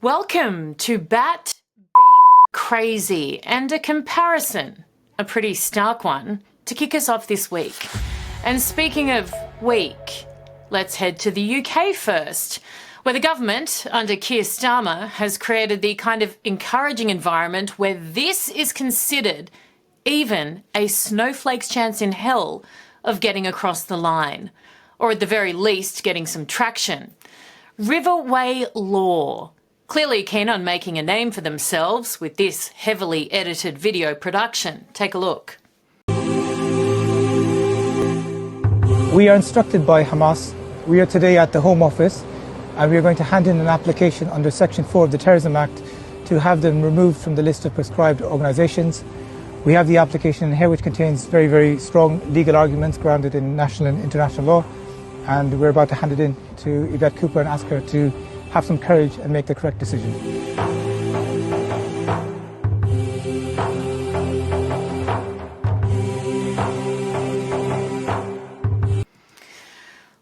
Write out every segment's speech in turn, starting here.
Welcome to Bat Beep Crazy and a comparison, a pretty stark one, to kick us off this week. And speaking of week, let's head to the UK first, where the government, under Keir Starmer, has created the kind of encouraging environment where this is considered even a snowflake's chance in hell of getting across the line, or at the very least getting some traction. Riverway law. Clearly keen on making a name for themselves with this heavily edited video production. Take a look. We are instructed by Hamas. We are today at the Home Office and we are going to hand in an application under Section 4 of the Terrorism Act to have them removed from the list of proscribed organisations. We have the application in here which contains very, very strong legal arguments grounded in national and international law, and we're about to hand it in to Yvette Cooper and ask her to have some courage and make the correct decision.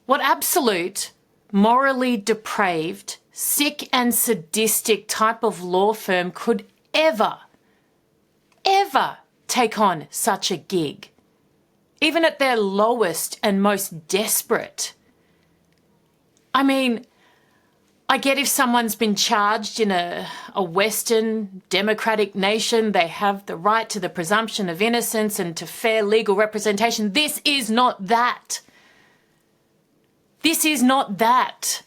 What absolute, morally depraved, sick and sadistic type of law firm could ever take on such a gig? Even at their lowest and most desperate. I mean, I get if someone's been charged in a Western democratic nation, they have the right to the presumption of innocence and to fair legal representation. This is not that. This is not that.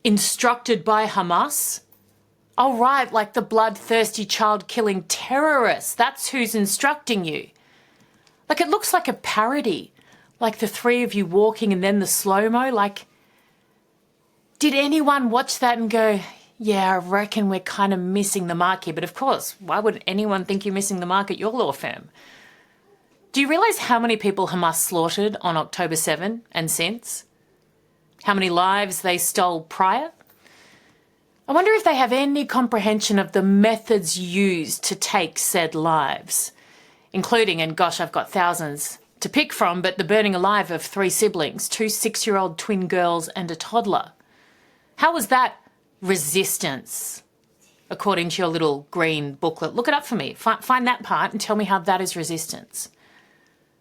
Instructed by Hamas? Oh, right, like the bloodthirsty child-killing terrorists. That's who's instructing you. Like, it looks like a parody. Like the three of you walking and then the slow-mo. Like, did anyone watch that and go, yeah, I reckon we're kind of missing the mark here? But of course, why would anyone think you're missing the mark at your law firm? Do you realise how many people Hamas slaughtered on October 7 and since? How many lives they stole prior? I wonder if they have any comprehension of the methods used to take said lives, including, and gosh, I've got thousands to pick from, but the burning alive of 3 siblings, 2 6-year-old twin girls and a toddler. How was that resistance, according to your little green booklet? Look it up for me. Find that part and tell me how that is resistance.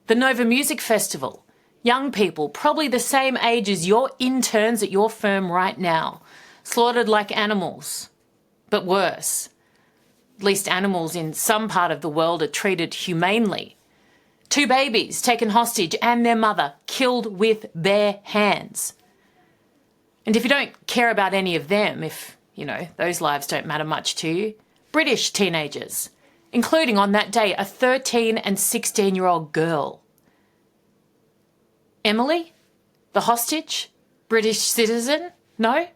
The Nova Music Festival. Young people, probably the same age as your interns at your firm right now, slaughtered like animals, but worse. At least animals in some part of the world are treated humanely. 2 babies taken hostage and their mother killed with bare hands. And if you don't care about any of them, if, those lives don't matter much to you, British teenagers, including on that day a 13 and 16-year-old girl. Emily, the hostage, British citizen? No?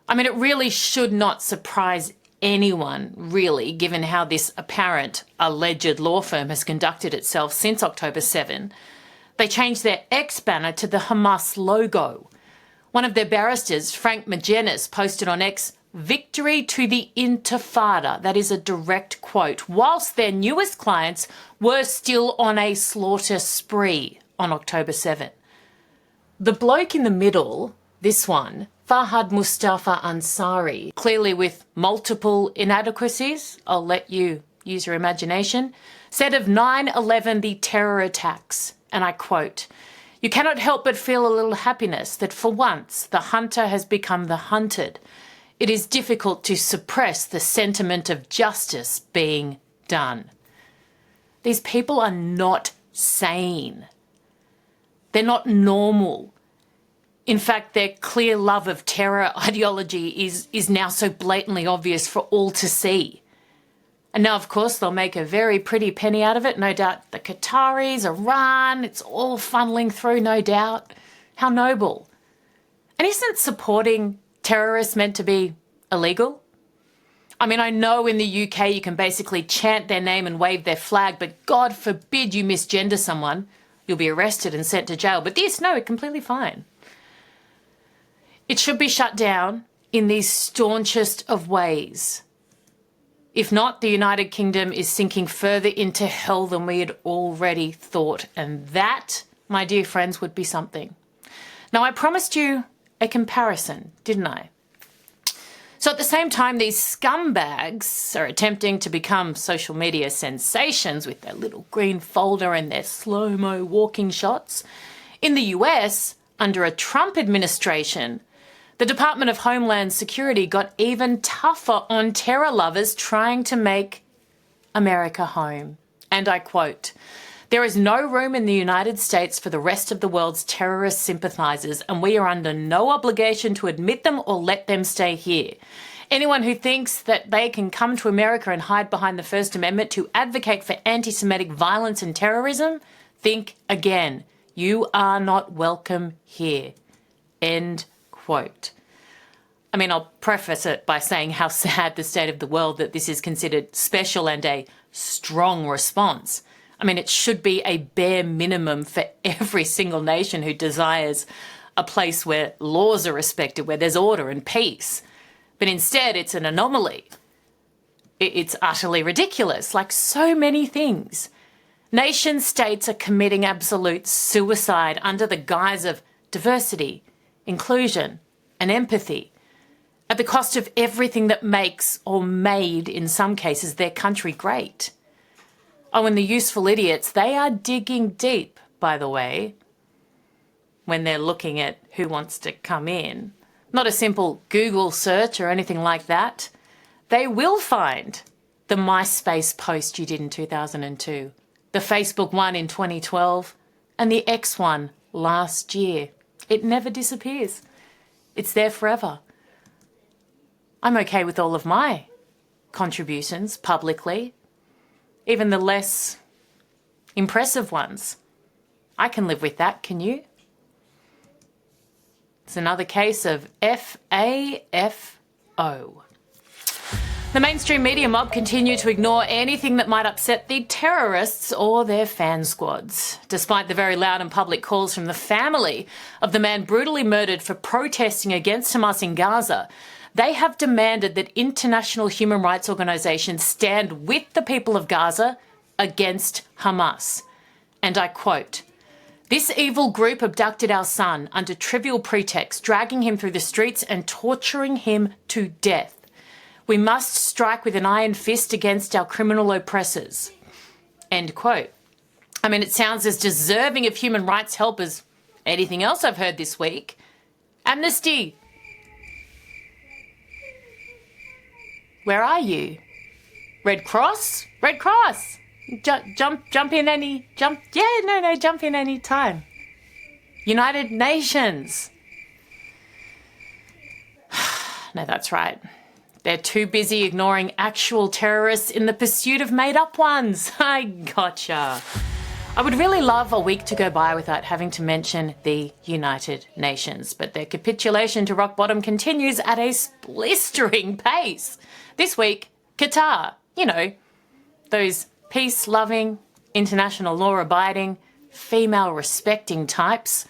I mean, it really should not surprise anyone, really, given how this apparent, alleged law firm has conducted itself since October 7. They changed their X banner to the Hamas logo. One of their barristers, Frank Magennis, posted on X, "Victory to the Intifada." That is a direct quote. Whilst their newest clients were still on a slaughter spree on October 7. The bloke in the middle, this one, Fahad Mustafa Ansari, clearly with multiple inadequacies, I'll let you use your imagination, said of 9/11 the terror attacks, and I quote, "You cannot help but feel a little happiness that for once the hunter has become the hunted. It is difficult to suppress the sentiment of justice being done." These people are not sane. They're not normal. In fact, their clear love of terror ideology is now so blatantly obvious for all to see. And now, of course, they'll make a very pretty penny out of it. No doubt the Qataris, Iran, it's all funneling through, no doubt. How noble. And isn't supporting terrorists meant to be illegal? I mean, I know in the UK you can basically chant their name and wave their flag, but God forbid you misgender someone. You'll be arrested and sent to jail. But this, no, completely fine. It should be shut down in the staunchest of ways. If not, the United Kingdom is sinking further into hell than we had already thought. And that, my dear friends, would be something. Now, I promised you a comparison, didn't I? So at the same time, these scumbags are attempting to become social media sensations with their little green folder and their slow-mo walking shots, in the US, under a Trump administration, the Department of Homeland Security got even tougher on terror lovers trying to make America home. And I quote, "There is no room in the United States for the rest of the world's terrorist sympathizers, and we are under no obligation to admit them or let them stay here. Anyone who thinks that they can come to America and hide behind the First Amendment to advocate for anti-Semitic violence and terrorism, think again. You are not welcome here." End quote. I mean, I'll preface it by saying how sad the state of the world that this is considered special and a strong response. I mean, it should be a bare minimum for every single nation who desires a place where laws are respected, where there's order and peace. But instead, it's an anomaly. It's utterly ridiculous, like so many things. Nation states are committing absolute suicide under the guise of diversity, inclusion, and empathy, at the cost of everything that makes, or made in some cases, their country great. Oh, and the useful idiots, they are digging deep, by the way, when they're looking at who wants to come in. Not a simple Google search or anything like that. They will find the MySpace post you did in 2002, the Facebook one in 2012, and the X one last year. It never disappears. It's there forever. I'm okay with all of my contributions publicly, even the less impressive ones. I can live with that, can you? It's another case of FAFO. The mainstream media mob continue to ignore anything that might upset the terrorists or their fan squads, despite the very loud and public calls from the family of the man brutally murdered for protesting against Hamas in Gaza. They have demanded that international human rights organisations stand with the people of Gaza against Hamas. And I quote, "This evil group abducted our son under trivial pretext, dragging him through the streets and torturing him to death. We must strike with an iron fist against our criminal oppressors." End quote. I mean, it sounds as deserving of human rights help as anything else I've heard this week. Amnesty. Where are you? Red Cross? Red Cross. Jump in any time. United Nations. No, that's right. They're too busy ignoring actual terrorists in the pursuit of made-up ones. I gotcha. I would really love a week to go by without having to mention the United Nations, but their capitulation to rock bottom continues at a blistering pace. This week, Qatar, those peace-loving, international law-abiding, female-respecting types.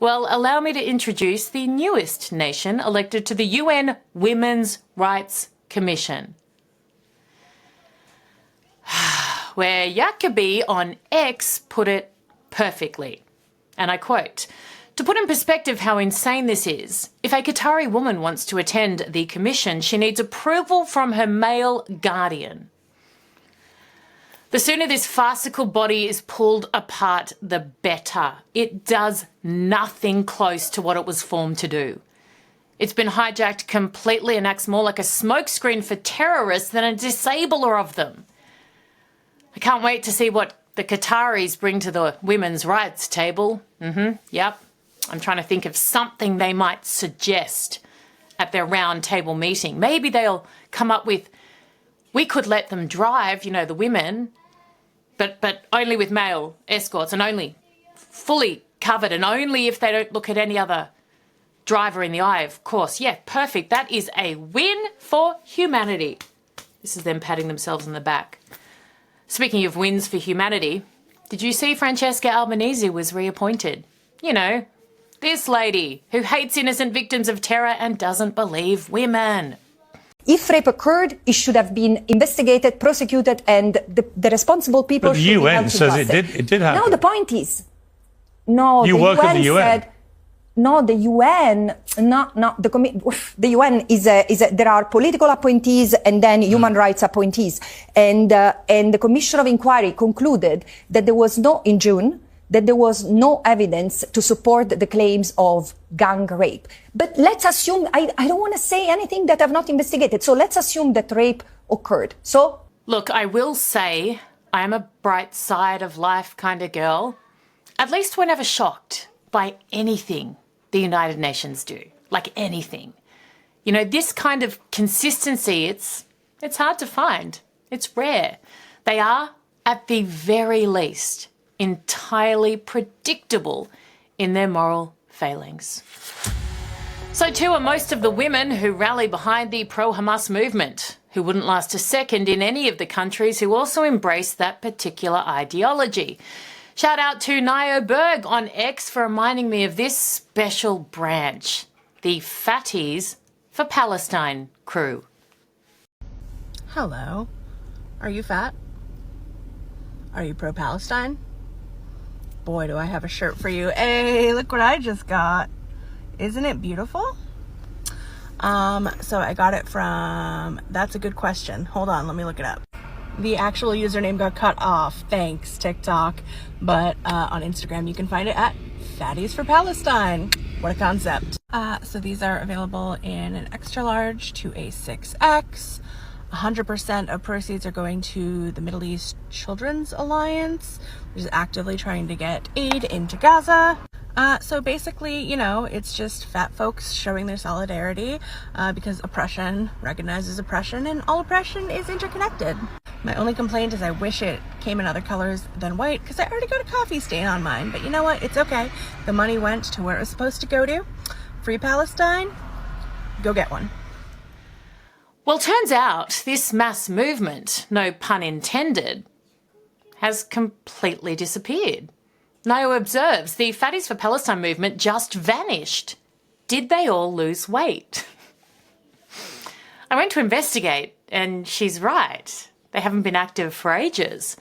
Well, allow me to introduce the newest nation elected to the UN Women's Rights Commission, where Jacobi on X put it perfectly. And I quote, "To put in perspective how insane this is, if a Qatari woman wants to attend the commission, she needs approval from her male guardian. The sooner this farcical body is pulled apart, the better. It does nothing close to what it was formed to do. It's been hijacked completely and acts more like a smokescreen for terrorists than a disabler of them. I can't wait to see what the Qataris bring to the women's rights table." Yep. I'm trying to think of something they might suggest at their round table meeting. Maybe they'll come up with, we could let them drive, the women, but only with male escorts and only fully covered and only if they don't look at any other driver in the eye, of course. Yeah, perfect. That is a win for humanity. This is them patting themselves on the back. Speaking of wins for humanity, did you see Francesca Albanese was reappointed? This lady who hates innocent victims of terror and doesn't believe women. If rape occurred, it should have been investigated, prosecuted, and the responsible people but the should UN be held to says justice. it did happen. No, the point is, no, you the work UN at the UN. said, no, the UN, the UN there are political appointees and then human rights appointees. And the Commission of Inquiry concluded that in June, that there was no evidence to support the claims of gang rape. But let's assume, I don't want to say anything that I've not investigated. So let's assume that rape occurred. So, look, I will say I'm a bright side of life kind of girl. At least we're never shocked by anything the United Nations do, like anything. You know, this kind of consistency, it's hard to find. It's rare. They are, at the very least, entirely predictable in their moral failings. So too are most of the women who rally behind the pro-Hamas movement, who wouldn't last a second in any of the countries who also embrace that particular ideology. Shout out to Nio Berg on X for reminding me of this special branch, the Fatties for Palestine crew. Hello. Are you fat? Are you pro-Palestine? Boy, do I have a shirt for you. Hey, look what I just got. Isn't it beautiful? So I got it from, that's a good question. Hold on, let me look it up. The actual username got cut off. Thanks, TikTok. But on Instagram, you can find it at Fatties for Palestine. What a concept. So these are available in an extra large to a 6X. 100% of proceeds are going to the Middle East Children's Alliance, which is actively trying to get aid into Gaza. So basically, you know, it's just fat folks showing their solidarity because oppression recognizes oppression and all oppression is interconnected. My only complaint is I wish it came in other colors than white because I already got a coffee stain on mine. But you know what? It's okay. The money went to where it was supposed to go to. Free Palestine. Go get one. Well, turns out this mass movement, no pun intended, has completely disappeared. Nio observes the Fatties for Palestine movement just vanished. Did they all lose weight? I went to investigate and she's right. They haven't been active for ages.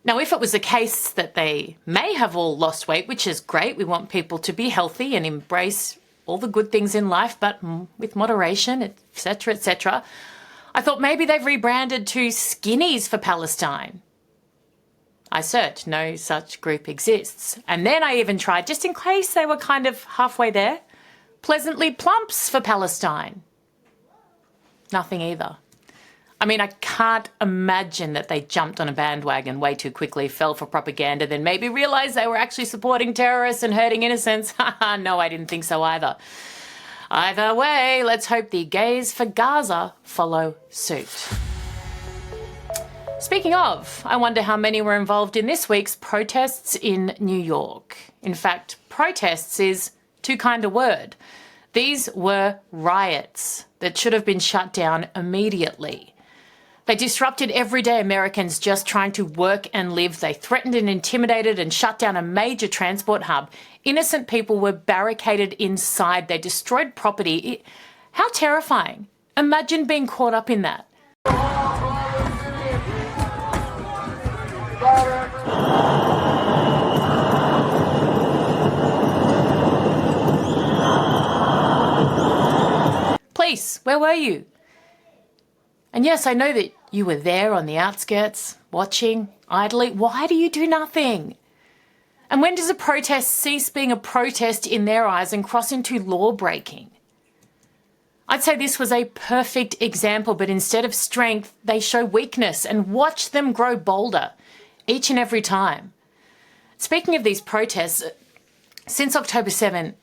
Now, if it was the case that they may have all lost weight, which is great, we want people to be healthy and embrace all the good things in life, but with moderation, etc., etc. I thought maybe they've rebranded to Skinnies for Palestine. I searched, no such group exists. And then I even tried, just in case they were kind of halfway there, Pleasantly Plumps for Palestine. Nothing either. I mean, I can't imagine that they jumped on a bandwagon way too quickly, fell for propaganda, then maybe realised they were actually supporting terrorists and hurting innocents. No, I didn't think so either. Either way, let's hope the gays for Gaza follow suit. Speaking of, I wonder how many were involved in this week's protests in New York. In fact, protests is too kind a word. These were riots that should have been shut down immediately. They disrupted everyday Americans just trying to work and live. They threatened and intimidated and shut down a major transport hub. Innocent people were barricaded inside. They destroyed property. How terrifying. Imagine being caught up in that. Police, where were you? And yes, I know that you were there on the outskirts, watching idly. Why do you do nothing? And when does a protest cease being a protest in their eyes and cross into law breaking? I'd say this was a perfect example, but instead of strength, they show weakness, and watch them grow bolder each and every time. Speaking of these protests, since October 7,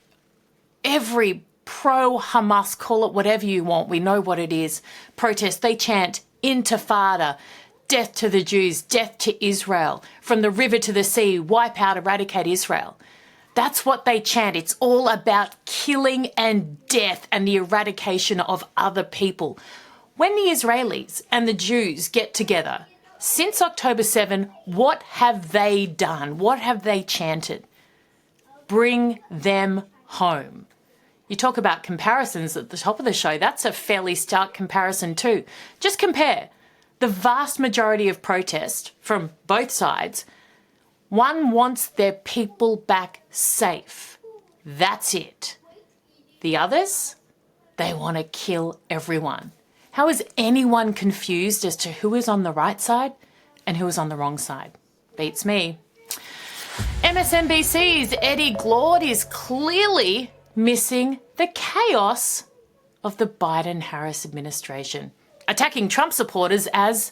every pro-Hamas, call it whatever you want, we know what it is, protest, they chant intifada, death to the Jews, death to Israel, from the river to the sea, wipe out, eradicate Israel. That's what they chant. It's all about killing and death and the eradication of other people. When the Israelis and the Jews get together, since October 7, what have they done? What have they chanted? Bring them home. You talk about comparisons at the top of the show. That's a fairly stark comparison too. Just compare the vast majority of protest from both sides. One wants their people back safe. That's it. The others, they want to kill everyone. How is anyone confused as to who is on the right side and who is on the wrong side? Beats me. MSNBC's Glaude is clearly missing the chaos of the Biden-Harris administration, attacking Trump supporters as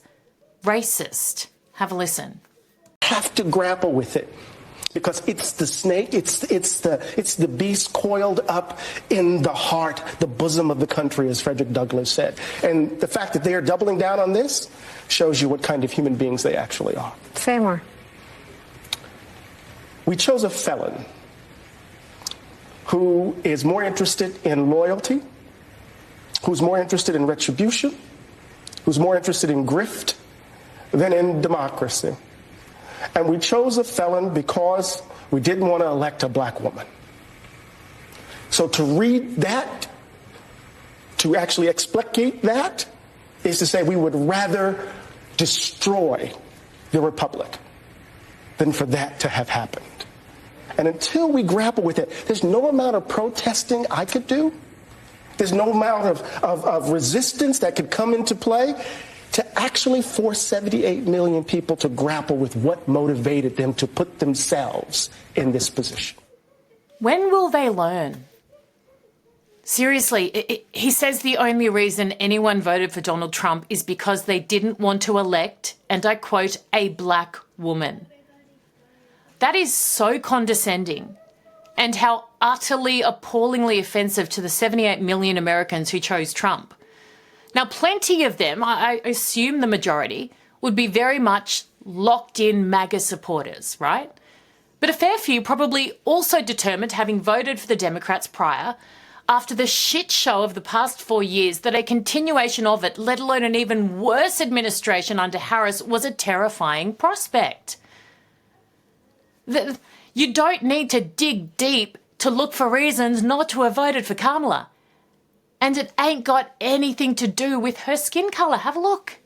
racist. Have a listen. Have to grapple with it because it's the snake, it's the beast coiled up in the heart, the bosom of the country, as Frederick Douglass said. And the fact that they are doubling down on this shows you what kind of human beings they actually are. Say more. We chose a felon who is more interested in loyalty, who's more interested in retribution, who's more interested in grift than in democracy. And we chose a felon because we didn't want to elect a black woman. So to read that, to actually explicate that, is to say we would rather destroy the republic than for that to have happened. And until we grapple with it, there's no amount of protesting I could do. There's no amount of resistance that could come into play to actually force 78 million people to grapple with what motivated them to put themselves in this position. When will they learn? Seriously, he says the only reason anyone voted for Donald Trump is because they didn't want to elect, and I quote, a black woman. That is so condescending, and how utterly, appallingly offensive to the 78 million Americans who chose Trump. Now, plenty of them, I assume the majority, would be very much locked-in MAGA supporters, right? But a fair few probably also determined, having voted for the Democrats prior, after the shit show of the past 4 years, that a continuation of it, let alone an even worse administration under Harris, was a terrifying prospect. You don't need to dig deep to look for reasons not to have voted for Kamala. And it ain't got anything to do with her skin colour. Have a look.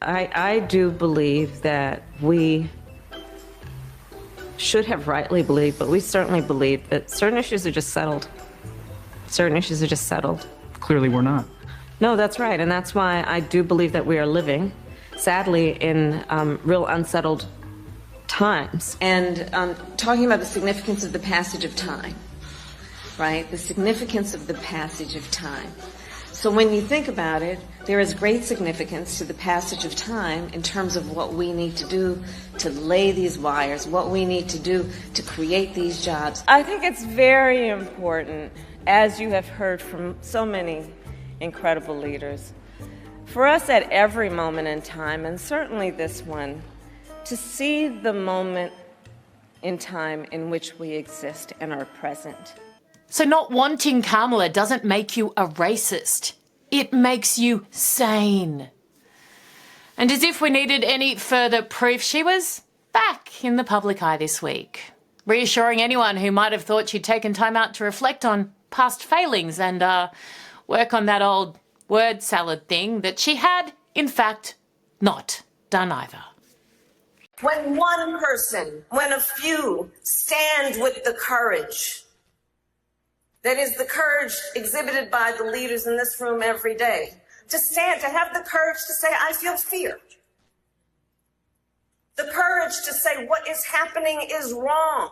I do believe that we should have rightly believed, but we certainly believe that certain issues are just settled. Certain issues are just settled. Clearly we're not. No, that's right. And that's why I do believe that we are living, sadly, in real unsettled times. And talking about the significance of the passage of time, right? The significance of the passage of time. So when you think about it, there is great significance to the passage of time in terms of what we need to do to lay these wires, what we need to do to create these jobs. I think it's very important, as you have heard from so many incredible leaders, for us at every moment in time, and certainly this one, to see the moment in time in which we exist and are present. So not wanting Kamala doesn't make you a racist. It makes you sane. And as if we needed any further proof, she was back in the public eye this week, reassuring anyone who might have thought she'd taken time out to reflect on past failings and work on that old word salad thing that she had, in fact, not done either. When one person, when a few stand with the courage, that is the courage exhibited by the leaders in this room every day, to stand, to have the courage to say, I feel fear. The courage to say what is happening is wrong.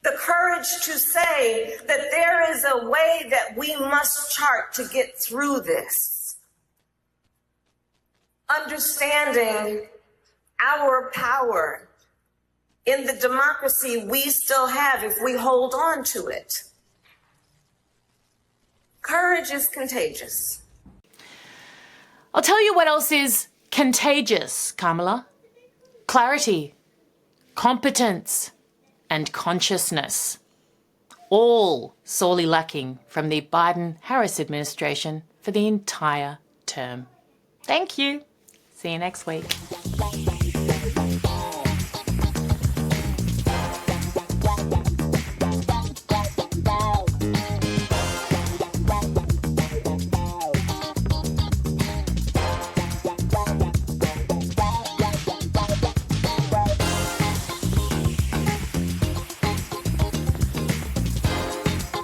The courage to say that there is a way that we must chart to get through this. Understanding our power in the democracy we still have if we hold on to it. Courage is contagious. I'll tell you what else is contagious, Kamala. Clarity, competence, and consciousness. All sorely lacking from the Biden-Harris administration for the entire term. Thank you. See you next week.